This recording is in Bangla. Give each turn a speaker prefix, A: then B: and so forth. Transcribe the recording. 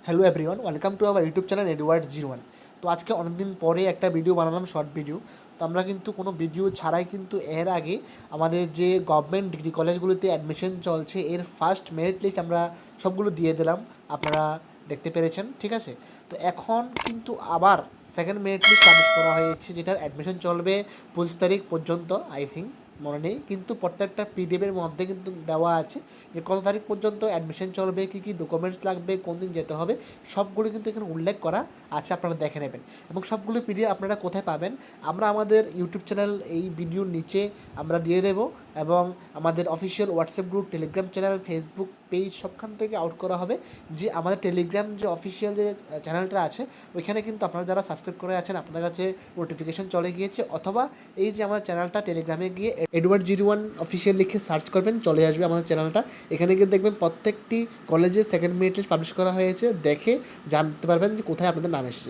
A: Hello everyone, welcome to our YouTube channel এডওয়ার্ড01। তো আজকে অনেকদিন পরে একটা ভিডিও বানালাম, শর্ট ভিডিও। তো আমরা কিন্তু কোনো ভিডিও ছাড়াই কিন্তু এর আগে আমাদের যে গভর্নমেন্ট ডিগ্রি কলেজগুলোতে অ্যাডমিশন চলছে এর ফার্স্ট মেরিট লিস্ট আমরা সবগুলো দিয়ে দিলাম, আপনারা দেখতে পেরেছেন, ঠিক আছে। তো এখন কিন্তু আবার সেকেন্ড মেরিট লিস্ট পাবলিশ করা হয়েছে, যেটার অ্যাডমিশন চলবে 25 তারিখ পর্যন্ত, আই থিঙ্ক, মনে নেই, কিন্তু প্রত্যেকটা পিডিএফের মধ্যে কিন্তু দেওয়া আছে যে কত তারিখ পর্যন্ত অ্যাডমিশন চলবে, কী কী ডকুমেন্টস লাগবে, কোন দিন যেতে হবে, সবগুলো কিন্তু এখানে উল্লেখ করা আছে, আপনারা দেখে নেবেন। এবং সবগুলো পিডিএফ আপনারা কোথায় পাবেন, আমরা আমাদের ইউটিউব চ্যানেল এই ভিডিওর নিচে আমরা দিয়ে দেবো, এবং আমাদের official WhatsApp group, Telegram channel, Facebook page সবখান থেকে আউট করা হবে। যে আমাদের টেলিগ্রাম যে অফিসিয়াল যে চ্যানেলটা আছে, ওইখানে কিন্তু আপনারা যারা সাবস্ক্রাইব করে আছেন আপনাদের কাছে নোটিফিকেশন চলে গিয়েছে, অথবা এই যে আমার চ্যানেলটা টেলিগ্রামে গিয়ে এডওয়ার্ড01 অফিসিয়াল লিখে সার্চ করবেন, চলে আসবে আমাদের চ্যানেলটা। এখানে গিয়ে দেখবেন প্রত্যেকটি কলেজে সেকেন্ড মেরিট লিস্ট পাবলিশ করা হয়েছে, দেখে জানতে পারবেন যে কোথায় আপনাদের নাম এসেছে।